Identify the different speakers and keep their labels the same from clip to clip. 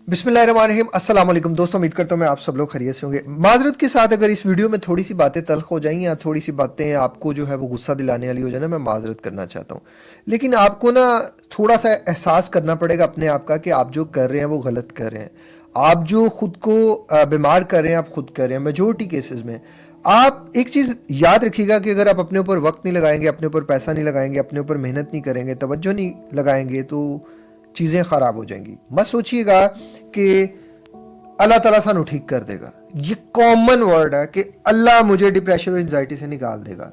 Speaker 1: बिस्मिल्लाहिर्रहमानिर्रहीम। अस्सलाम वालेकुम दोस्तों, उम्मीद करता हूँ मैं आप सब लोग खैरियत से होंगे। माजरत के साथ अगर इस वीडियो में थोड़ी सी बातें तल्ख हो जाएं या थोड़ी सी बातें आपको जो है वो गुस्सा दिलाने वाली हो जाए ना, मैं माजरत करना चाहता हूँ। लेकिन आपको ना थोड़ा सा एहसास करना पड़ेगा अपने आप का कि आप जो कर रहे हैं वो गलत कर रहे हैं। आप जो खुद को बीमार कर रहे हैं आप खुद कर रहे हैं मेजोरिटी केसेस में। आप एक चीज़ याद रखिएगा कि अगर आप अपने ऊपर वक्त नहीं लगाएंगे, अपने ऊपर पैसा नहीं लगाएंगे, अपने ऊपर मेहनत नहीं करेंगे, तवज्जो नहीं लगाएंगे तो चीज़ें ख़राब हो जाएंगी। मत सोचिएगा कि अल्लाह ताला सानू ठीक कर देगा। ये कॉमन वर्ड है कि अल्लाह मुझे डिप्रेशन और एंजाइटी से निकाल देगा।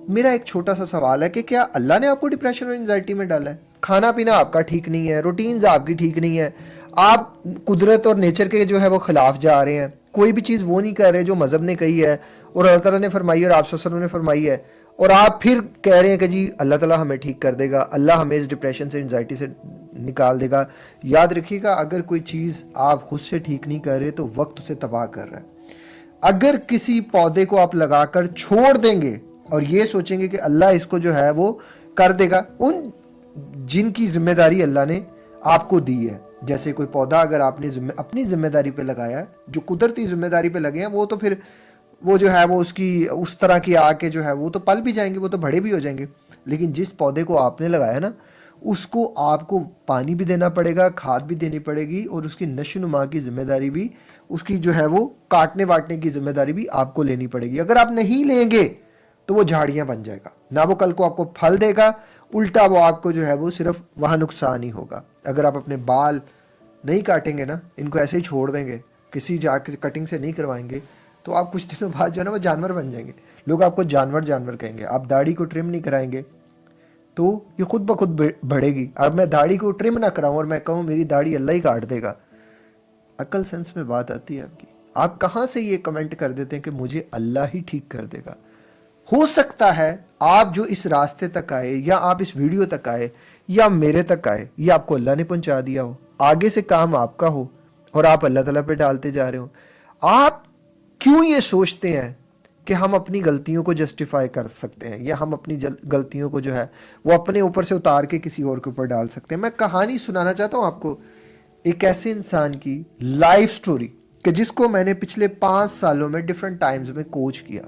Speaker 1: मेरा एक छोटा सा सवाल है कि क्या अल्लाह ने आपको डिप्रेशन और एंजाइटी में डाला है? खाना पीना आपका ठीक नहीं है, रूटीन्स आपकी ठीक नहीं है, आप कुदरत और नेचर के जो है वो खिलाफ जा रहे हैं, कोई भी चीज़ वो नहीं कर रहे जो मज़हब ने कही है और अल्लाह ताला ने फरमाई है और आप सल्लल्लाहु अलैहि वसल्लम ने फरमाई है, और आप फिर कह रहे हैं कि जी अल्लाह ताला हमें ठीक कर देगा, अल्लाह हमें इस डिप्रेशन से एंजाइटी से निकाल देगा। याद रखिएगा, अगर कोई चीज़ आप खुद से ठीक नहीं कर रहे तो वक्त उसे तबाह कर रहा है। अगर किसी पौधे को आप लगाकर छोड़ देंगे और ये सोचेंगे कि अल्लाह इसको जो है वो कर देगा, उन जिनकी जिम्मेदारी अल्लाह ने आपको दी है, जैसे कोई पौधा अगर आपने अपनी जिम्मेदारी पे लगाया है, जो कुदरती जिम्मेदारी पे लगे हैं, वो तो फिर वो जो है वो उसकी उस तरह की आके जो है वो तो पल भी जाएंगे, वो तो बड़े भी हो जाएंगे। लेकिन जिस पौधे को आपने लगाया ना, उसको आपको पानी भी देना पड़ेगा, खाद भी देनी पड़ेगी, और उसकी नशो नुमा की जिम्मेदारी भी, उसकी जो है वो काटने वाटने की जिम्मेदारी भी आपको लेनी पड़ेगी। अगर आप नहीं लेंगे तो वो झाड़ियाँ बन जाएगा, ना वो कल को आपको फल देगा, उल्टा वो आपको जो है वो सिर्फ वहाँ नुकसान ही होगा। अगर आप अपने बाल नहीं काटेंगे ना, इनको ऐसे ही छोड़ देंगे, किसी जाके कटिंग से नहीं करवाएंगे, तो आप कुछ दिनों बाद जो है ना वो जानवर बन जाएंगे। लोग आपको जानवर जानवर कहेंगे। आप दाढ़ी को ट्रिम नहीं कराएंगे तो ये खुद ब खुद बढ़ेगी। अब मैं दाढ़ी को ट्रिम ना कराऊं और मैं कहूँ मेरी दाढ़ी अल्लाह ही काट देगा, अकल सेंस में बात आती है आपकी? आप कहाँ से ये कमेंट कर देते हैं कि मुझे अल्लाह ही ठीक कर देगा? हो सकता है आप जो इस रास्ते तक आए, या आप इस वीडियो तक आए, या मेरे तक आए, ये आपको अल्लाह ने पहुंचा दिया हो, आगे से काम आपका हो और आप अल्लाह ताला पे डालते जा रहे हो। आप क्यों ये सोचते हैं कि हम अपनी गलतियों को जस्टिफाई कर सकते हैं, या हम अपनी गलतियों को जो है वो अपने ऊपर से उतार के किसी और के ऊपर डाल सकते हैं? मैं कहानी सुनाना चाहता हूँ आपको, एक ऐसे इंसान की लाइफ स्टोरी कि जिसको मैंने पिछले 5 सालों में डिफरेंट टाइम्स में कोच किया।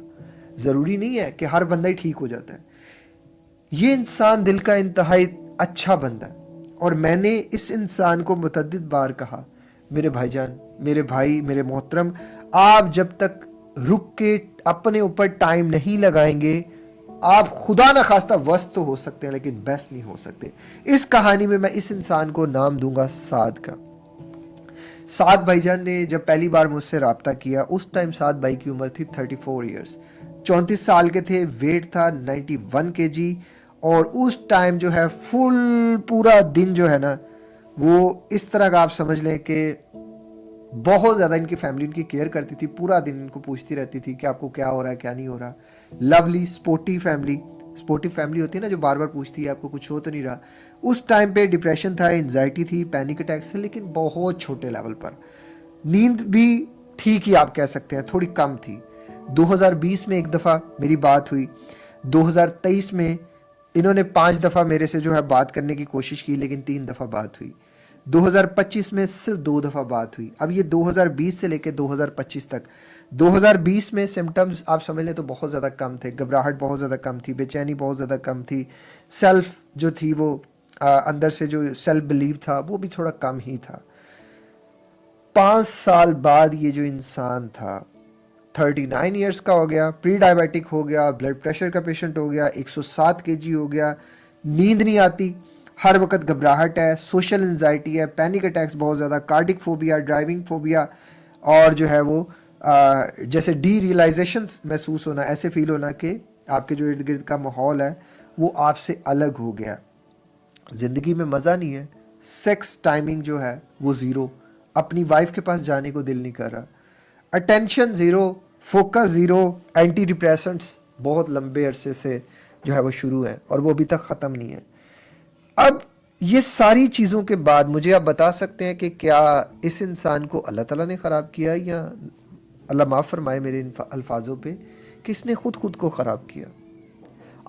Speaker 1: ज़रूरी नहीं है कि हर बंदा ही ठीक हो जाता है। ये इंसान दिल का इंतहाई अच्छा बंदा है, और मैंने इस इंसान को मुतअद्दिद बार कहा, मेरे भाईजान, मेरे भाई, मेरे मोहतरम, आप जब तक रुक के अपने ऊपर टाइम नहीं लगाएंगे, आप खुदा ना खास्ता वस्त तो हो सकते हैं लेकिन बेस्ट नहीं हो सकते। इस कहानी में मैं इस इंसान को नाम दूंगा साद का। साद भाईजान ने जब पहली बार मुझसे रब्ता किया, उस टाइम साद भाई की उम्र थी 34 ईयर्स, 34 साल के थे, वेट था 91 kg, और उस टाइम जो है फुल पूरा दिन जो है ना वो इस तरह का आप समझ लें कि बहुत ज़्यादा इनकी फैमिली इनकी केयर करती थी, पूरा दिन इनको पूछती रहती थी कि आपको क्या हो रहा है, क्या नहीं हो रहा। लवली स्पोर्टिव फैमिली होती है ना, जो बार बार पूछती है आपको कुछ हो तो नहीं रहा। उस टाइम पे डिप्रेशन था, एंजाइटी थी, पैनिक अटैक्स थे, लेकिन बहुत छोटे लेवल पर। नींद भी ठीक ही आप कह सकते हैं, थोड़ी कम थी। 2020 में एक दफ़ा मेरी बात हुई, 2023 में इन्होंने 5 दफ़ा मेरे से जो है बात करने की कोशिश की, लेकिन 3 दफ़ा बात हुई। 2025 में सिर्फ 2 दफ़ा बात हुई। अब ये 2020 से लेकर 2025 तक, 2020 में सिम्टम्स आप समझ लें तो बहुत ज़्यादा कम थे, घबराहट बहुत ज़्यादा कम थी, बेचैनी बहुत ज़्यादा कम थी, सेल्फ जो थी वो अंदर से जो सेल्फ बिलीव था वो भी थोड़ा कम ही था। 5 साल बाद ये जो इंसान था 39 ईयर्स का हो गया, प्री डायबिटिक हो गया, ब्लड प्रेशर का पेशेंट हो गया, 107 kg हो गया, नींद नहीं आती, हर वक्त घबराहट है, सोशल एंजाइटी है, पैनिक अटैक्स बहुत ज़्यादा, कार्डिक फोबिया, ड्राइविंग फोबिया, और जो है वो जैसे डी रियलाइजेशन महसूस होना, ऐसे फील होना कि आपके जो इर्द गिर्द का माहौल है वो आपसे अलग हो गया। ज़िंदगी में मज़ा नहीं है, सेक्स टाइमिंग जो है वो ज़ीरो, अपनी वाइफ के पास जाने को दिल नहीं कर रहा, attention zero, focus zero, anti depressants बहुत लंबे अरसे से जो है वो शुरू है और वो अभी तक ख़त्म नहीं है। अब ये सारी चीज़ों के बाद मुझे आप बता सकते हैं कि क्या इस इंसान को अल्लाह ताला ने ख़राब किया, या अल्लाह माफ़ फरमाए मेरे इन अल्फाजों पे, कि इसने खुद को ख़राब किया?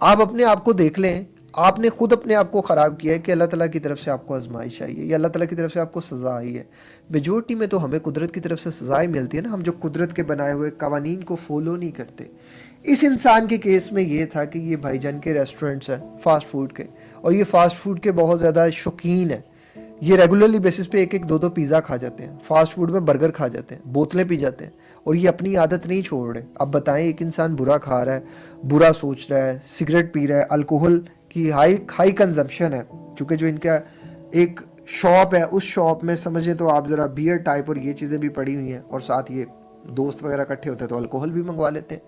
Speaker 1: आप अपने आप को देख लें, آپ نے خود اپنے آپ کو خراب کیا ہے کہ اللہ تعالیٰ کی طرف سے آپ کو آزمائش آئی ہے یا اللہ تعالیٰ کی طرف سے آپ کو سزا آئی ہے. میجورٹی میں تو ہمیں قدرت کی طرف سے سزائیں ملتی ہے نا, ہم جو قدرت کے بنائے ہوئے قوانین کو فالو نہیں کرتے. اس انسان کے کیس میں یہ تھا کہ یہ بھائی جان کے ریسٹورنٹس ہیں فاسٹ فوڈ کے, اور یہ فاسٹ فوڈ کے بہت زیادہ شوقین ہیں. یہ ریگولرلی بیسس پہ ایک ایک دو دو پیزا کھا جاتے ہیں, فاسٹ فوڈ میں برگر کھا جاتے ہیں, بوتلیں پی جاتے ہیں, اور یہ اپنی عادت نہیں چھوڑ رہے. اب بتائیں, ایک انسان برا کھا رہا ہے, برا سوچ رہا ہے, سگریٹ پی رہا ہے, الکوہل کی ہائی کنزمپشن ہے, کیونکہ جو ان کا ایک شاپ ہے اس شاپ میں سمجھیں تو آپ ذرا بیئر ٹائپ اور یہ چیزیں بھی پڑی ہوئی ہیں, اور ساتھ یہ دوست وغیرہ اکٹھے ہوتے ہیں تو الکوہل بھی منگوا لیتے ہیں,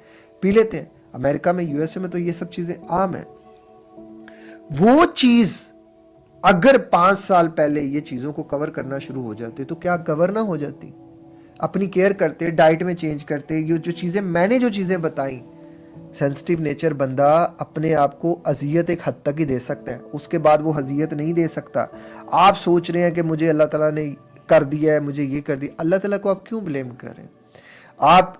Speaker 1: پی لیتے ہیں. امریکہ میں, یو ایس اے میں تو یہ سب چیزیں عام ہیں. وہ چیز اگر 5 سال پہلے یہ چیزوں کو کور کرنا شروع ہو جاتے تو کیا کور نہ ہو جاتی؟ اپنی کیئر کرتے, ڈائٹ میں چینج کرتے. یہ جو چیزیں میں نے جو چیزیں بتائیں, سینسٹیو نیچر بندہ اپنے آپ کو اذیت ایک حد تک ہی دے سکتا ہے, اس کے بعد وہ اذیت نہیں دے سکتا. آپ سوچ رہے ہیں کہ مجھے اللہ تعالیٰ نے کر دیا ہے, مجھے یہ کر دیا. اللہ تعالیٰ کو آپ کیوں بلیم کر رہے ہیں؟ آپ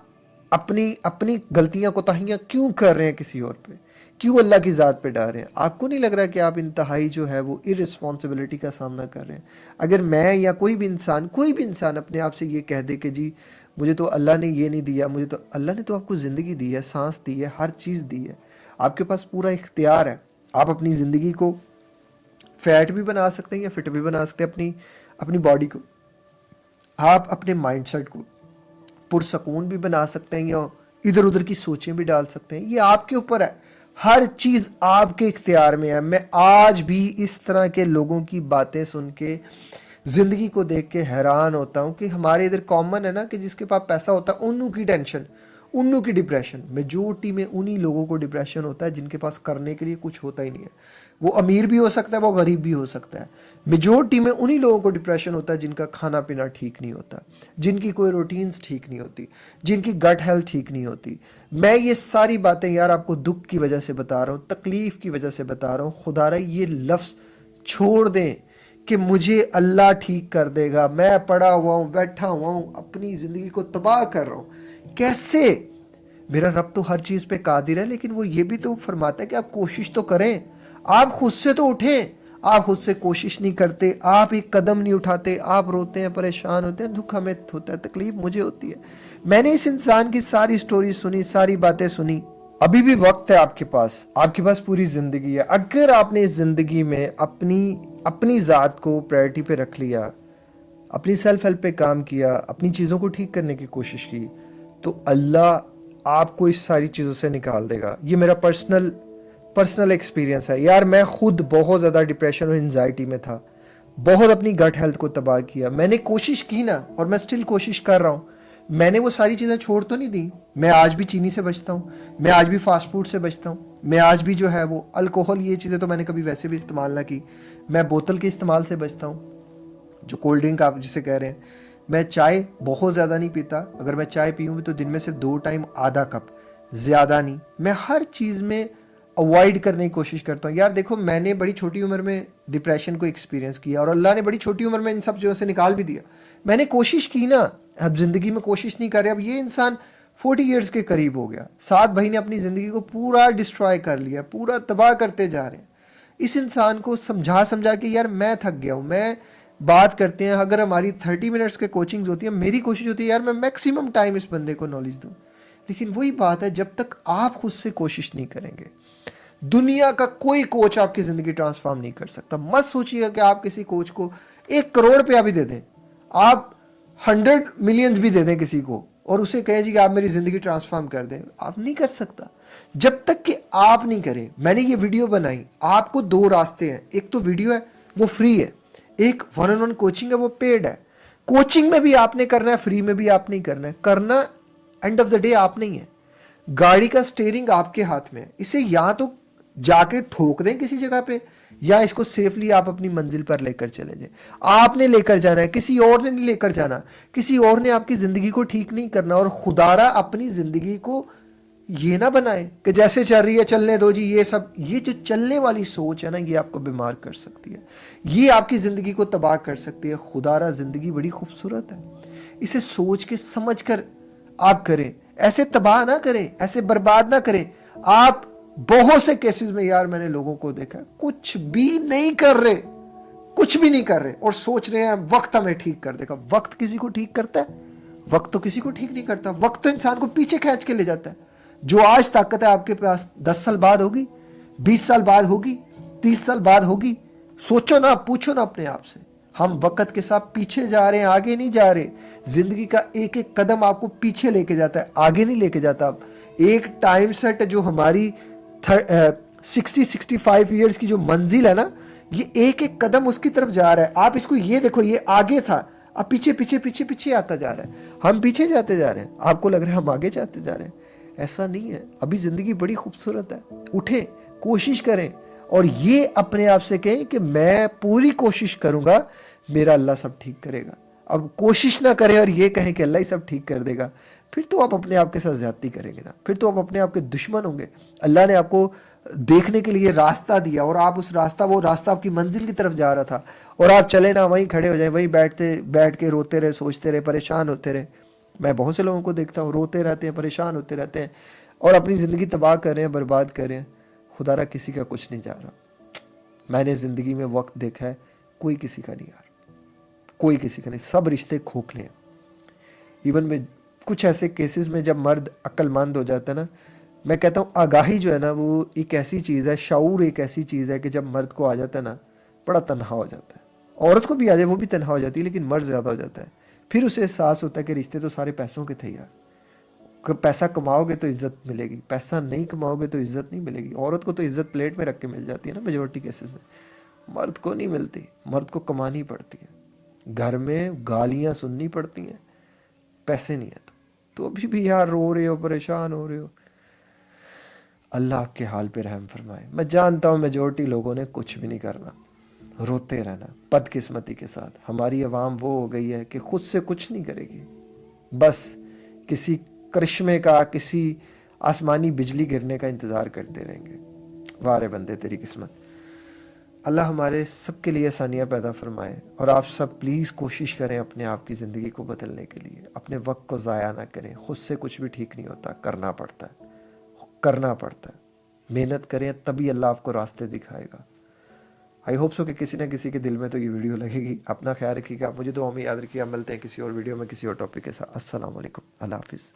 Speaker 1: اپنی غلطیاں کوتاہیاں کیوں کر رہے ہیں کسی اور پہ؟ کیوں اللہ کی ذات پہ ڈال رہے ہیں؟ آپ کو نہیں لگ رہا کہ آپ انتہائی جو ہے وہ ارسپانسبلٹی کا سامنا کر رہے ہیں؟ اگر میں یا کوئی بھی انسان اپنے آپ سے یہ کہہ دے کہ جی مجھے تو اللہ نے یہ نہیں دیا, مجھے تو اللہ نے تو آپ کو زندگی دی ہے, سانس دی ہے, ہر چیز دی ہے, آپ کے پاس پورا اختیار ہے. آپ اپنی زندگی کو فیٹ بھی بنا سکتے ہیں یا فٹ بھی بنا سکتے ہیں, اپنی باڈی کو. آپ اپنے مائنڈ سیٹ کو پرسکون بھی بنا سکتے ہیں یا ادھر ادھر کی سوچیں بھی ڈال سکتے ہیں. یہ آپ کے اوپر ہے, ہر چیز آپ کے اختیار میں ہے. میں آج بھی اس طرح کے لوگوں کی باتیں سن کے زندگی کو دیکھ کے حیران ہوتا ہوں کہ ہمارے ادھر کامن ہے نا کہ جس کے پاس پیسہ ہوتا ہے انہوں کی ٹینشن, انہوں کی ڈپریشن. میجورٹی میں انہی لوگوں کو ڈپریشن ہوتا ہے جن کے پاس کرنے کے لیے کچھ ہوتا ہی نہیں ہے. وہ امیر بھی ہو سکتا ہے, وہ غریب بھی ہو سکتا ہے. میجورٹی میں انہی لوگوں کو ڈپریشن ہوتا ہے جن کا کھانا پینا ٹھیک نہیں ہوتا, جن کی کوئی روٹینز ٹھیک نہیں ہوتی, جن کی گٹ ہیلتھ ٹھیک نہیں ہوتی. میں یہ ساری باتیں یار آپ کو دکھ کی وجہ سے بتا رہا ہوں, تکلیف کی وجہ سے بتا رہا ہوں. خدا رہا یہ لفظ چھوڑ دیں کہ مجھے اللہ ٹھیک کر دے گا, میں پڑا ہوا ہوں, بیٹھا ہوا ہوں, اپنی زندگی کو تباہ کر رہا ہوں. کیسے؟ میرا رب تو ہر چیز پہ قادر ہے, لیکن وہ یہ بھی تو فرماتا ہے کہ آپ کوشش تو کریں, آپ خود سے تو اٹھیں. آپ خود سے کوشش نہیں کرتے, آپ ایک قدم نہیں اٹھاتے, آپ روتے ہیں, پریشان ہوتے ہیں. دکھ ہمیں ہوتا ہے, تکلیف مجھے ہوتی ہے. میں نے اس انسان کی ساری سٹوری سنی, ساری باتیں سنی. ابھی بھی وقت ہے آپ کے پاس پوری زندگی ہے. اگر آپ نے اس زندگی میں اپنی ذات کو پرائرٹی پہ رکھ لیا, اپنی سیلف ہیلپ پہ کام کیا, اپنی چیزوں کو ٹھیک کرنے کی کوشش کی, تو اللہ آپ کو اس ساری چیزوں سے نکال دے گا. یہ میرا پرسنل ایکسپیرینس ہے یار. میں خود بہت زیادہ ڈپریشن اور انزائٹی میں تھا, بہت اپنی گٹ ہیلتھ کو تباہ کیا. میں نے کوشش کی نا, اور میں سٹل کوشش کر رہا ہوں. میں نے وہ ساری چیزیں چھوڑ تو نہیں دی. میں آج بھی چینی سے بچتا ہوں, میں آج بھی فاسٹ فوڈ سے بچتا ہوں, میں آج بھی جو ہے وہ الکوہل, یہ چیزیں تو میں نے کبھی ویسے بھی استعمال نہ کی. میں بوتل کے استعمال سے بچتا ہوں, جو کولڈ ڈرنک آپ جسے کہہ رہے ہیں. میں چائے بہت زیادہ نہیں پیتا, اگر میں چائے پیوں بھی تو دن میں صرف 2 ٹائم, آدھا کپ, زیادہ نہیں. میں ہر چیز میں اوائڈ کرنے کی کوشش کرتا ہوں. یار دیکھو, میں نے بڑی چھوٹی عمر میں ڈپریشن کو ایکسپیرینس کیا, اور اللہ نے بڑی چھوٹی عمر میں ان سب چیزوں سے نکال بھی دیا. میں نے کوشش کی نا, اب زندگی میں کوشش نہیں کر رہے. اب یہ انسان 40 ایئرز کے قریب ہو گیا, 7 بھائی نے اپنی زندگی کو پورا ڈسٹرائے کر لیا, پورا تباہ کرتے جا رہے ہیں. اس انسان کو سمجھا کے یار میں تھک گیا ہوں. میں بات کرتے ہیں, اگر ہماری 30 منٹس کے کوچنگز ہوتی ہیں, میری کوشش ہوتی ہے یار میں میکسیمم ٹائم اس بندے کو نالج دوں. لیکن وہی بات ہے, جب تک آپ خود سے کوشش نہیں کریں گے, دنیا کا کوئی کوچ آپ کی زندگی ٹرانسفارم نہیں کر سکتا. مت سوچیے گا کہ آپ کسی کوچ کو 1 کروڑ روپیہ بھی دے دیں, آپ 100 ملینز بھی دے دیں کسی کو, اور اسے کہیں جی کہ آپ میری زندگی ٹرانسفارم کر دیں. آپ نہیں کر سکتا جب تک کہ آپ نہیں کریں. میں نے یہ ویڈیو بنائی, آپ کو 2 راستے ہیں. ایک تو ویڈیو ہے وہ فری ہے, ایک 1-on-1 کوچنگ ہے وہ پیڈ ہے. کوچنگ میں بھی آپ نے کرنا ہے, فری میں بھی آپ نہیں کرنا ہے. کرنا اینڈ آف دا ڈے آپ نہیں ہے. گاڑی کا سٹیئرنگ آپ کے ہاتھ میں ہے. اسے یا تو جا کے ٹھوک دیں کسی جگہ پہ, یا اس کو سیفلی آپ اپنی منزل پر لے کر چلے جائیں. آپ نے لے کر جانا ہے, کسی اور نے نہیں لے کر جانا. کسی اور نے آپ کی زندگی کو ٹھیک نہیں کرنا. اور خدارا اپنی زندگی کو یہ نہ بنائے کہ جیسے چل رہی ہے چلنے دو جی. یہ جو چلنے والی سوچ ہے نا, یہ آپ کو بیمار کر سکتی ہے, یہ آپ کی زندگی کو تباہ کر سکتی ہے. خدارا زندگی بڑی خوبصورت ہے, اسے سوچ کے سمجھ کر آپ کریں. ایسے تباہ نہ کریں, ایسے برباد نہ کریں. آپ बहुत से केसेस में यार मैंने लोगों को देखा कुछ भी नहीं कर रहे, कुछ भी नहीं कर रहे और सोच रहे हैं वक्त हमें ठीक कर देगा। वक्त किसी को ठीक करता है? वक्त तो किसी को ठीक नहीं करता। वक्त तो इंसान को पीछे खींच के ले जाता है। जो आज ताकत है आपके पास 10 साल बाद होगी, 20 साल बाद होगी, 30 साल बाद होगी। सोचो ना, पूछो ना अपने आप से। हम वक्त के साथ पीछे जा रहे हैं, आगे नहीं जा रहे। जिंदगी का एक एक कदम आपको पीछे लेके जाता है, आगे नहीं लेके जाता। अब एक टाइम सेट जो हमारी 60-65 ईयर्स की जो मंजिल है ना, ये एक एक कदम उसकी तरफ जा रहा है। आप इसको ये देखो, ये आगे था, अब पीछे पीछे पीछे पीछे आता जा रहा है। हम पीछे जाते जा रहे हैं, आपको लग रहा है हम आगे जाते जा रहे हैं। ऐसा नहीं है। अभी जिंदगी बड़ी खूबसूरत है। उठें, कोशिश करें और ये अपने आप से कहें कि मैं पूरी कोशिश करूंगा, मेरा अल्लाह सब ठीक करेगा। अब कोशिश ना करें और ये कहें कि अल्लाह ही सब ठीक कर देगा, फिर तो आप अपने आप के साथ ज्यादती करेंगे ना, फिर तो आप अपने आप के दुश्मन होंगे। अल्लाह ने आपको देखने के लिए रास्ता दिया और आप उस रास्ता, वो रास्ता आपकी मंजिल की तरफ जा रहा था और आप चले ना, वहीं खड़े हो जाए, वहीं बैठ के रोते रहे, सोचते रहे, परेशान होते रहे। मैं बहुत से लोगों को देखता हूँ, रोते रहते हैं, परेशान होते रहते हैं और अपनी ज़िंदगी तबाह कर रहे हैं, बर्बाद कर रहे हैं। खुदारा किसी का कुछ नहीं जा रहा। मैंने ज़िंदगी में वक्त देखा है, कोई किसी का नहीं यार, कोई किसी का नहीं। सब रिश्ते खोखले हैं। इवन में कुछ ऐसे केसेस में जब मर्द अक्लमंद हो जाता है ना, मैं कहता हूँ आगाही जो है ना, वो एक ऐसी चीज़ है, शऊर एक ऐसी चीज़ है कि जब मर्द को आ जाता है ना, बड़ा तन्हा हो जाता है। औरत को भी आ जाए वो भी तन्हा हो जाती है, लेकिन मर्द ज़्यादा हो जाता है। फिर उसे एहसास होता है कि रिश्ते तो सारे पैसों के थे यार। पैसा कमाओगे तो इज्जत मिलेगी, पैसा नहीं कमाओगे तो इज्जत नहीं मिलेगी। औरत को तो इज्जत प्लेट में रख के मिल जाती है ना मेजोरिटी केसेस में, मर्द को नहीं मिलती। मर्द को कमानी पड़ती है, घर में गालियाँ सुननी पड़ती हैं, पैसे नहीं है तो अभी भी यार रो रहे हो, परेशान हो रहे हो। अल्लाह आपके हाल पे रहम फरमाए। मैं जानता हूँ मेजोरिटी लोगों ने कुछ भी नहीं करना, रोते रहना। बदकिस्मती के साथ हमारी अवाम वो हो गई है कि खुद से कुछ नहीं करेगी, बस किसी करिश्मे का, किसी आसमानी बिजली गिरने का इंतज़ार करते रहेंगे। वारे बंदे तेरी किस्मत। अल्लाह हमारे सब के लिए आसानियाँ पैदा फरमाए और आप सब प्लीज़ कोशिश करें अपने आप की ज़िंदगी को बदलने के लिए। अपने वक्त को ज़ाया ना करें। खुद से कुछ भी ठीक नहीं होता, करना पड़ता है, करना पड़ता है। मेहनत करें तभी अल्लाह आपको रास्ते दिखाएगा। आई होप सो कि किसी न किसी के दिल में तो ये वीडियो लगेगी। अपना ख्याल रखिएगा, मुझे दुआ में याद रखिएगा। मिलते हैं किसी और वीडियो में किसी और टॉपिक के साथ। अस्सलाम वालेकुम, अल्लाह हाफिज़।